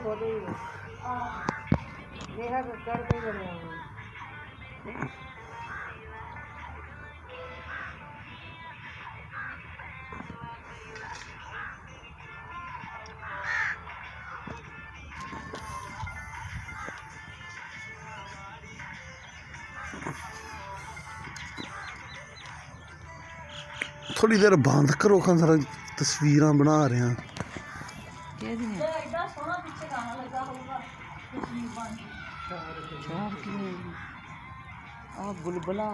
पौधे देखा तो चढ़ते ही बने हुए हैं। थोड़ी देर बंद करो खान सारा तस्वीर बना रहे हैं। बुलबुला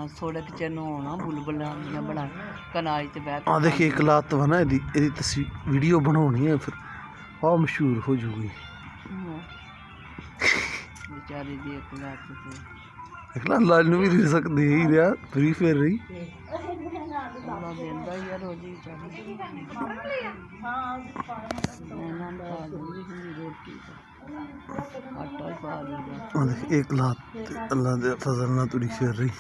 सड़क च नहाना बुलबुला बड़ा कनाली ते बैठ हाँ देखिए एक लात बना यदि तस्वीर वीडियो बनानी है फिर हाँ मशहूर हो जाऊगी। बेचारी दी एक लात एक लाल भी रह सकती ही रहा फ्री फिर रही देंदा यार रोजी रोटी आटा ही पा दी एक लात अल्लाह दे फजल ना तुरी फिर रही।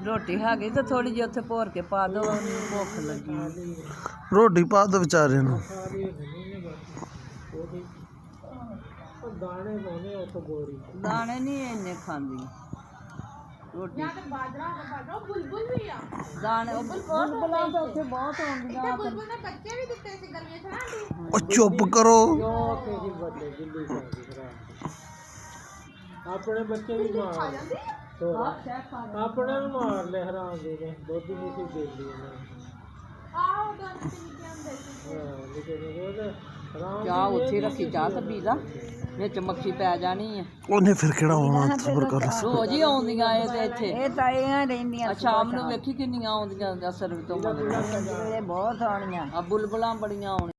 रोटी हैगी तो थोड़ी जी उत्थे भोर के पा दो भुख लगी रोटी पा दो बेचारे नूं। दाने नहीं इन्ने खांदी रोटी दाने बुलबुलां तो उत्थे बहुत आउंदियां ओ चुप करो अपने बच्चे भी मार अपने मार ले हराम दे ने दुध नहीं सी दे दी चाह उत्थे रखी चाह तो पी ला विच मक्खी पै जानी है ਉਹਨੇ ਫਿਰ ਕਿਹੜਾ ਆਉਣਾ ਸਬਰ ਕਰ रोज ही आउंदियां ਇਹ ਤੇ ਇੱਥੇ ਇਹ ਤਾਂ ਇਹ ਰਹਿੰਦੀਆਂ ਸ਼ਾਮ ਨੂੰ ਵੇਖੀ ਕਿੰਨੀਆਂ ਆਉਂਦੀਆਂ ਅਸਰ ਤੋਂ ਮਗਰ ਬਹੁਤ ਆਉਣੀਆਂ ਆ ਬੁਲਬੁਲਾਂ ਬੜੀਆਂ ਆਉਣੀਆਂ।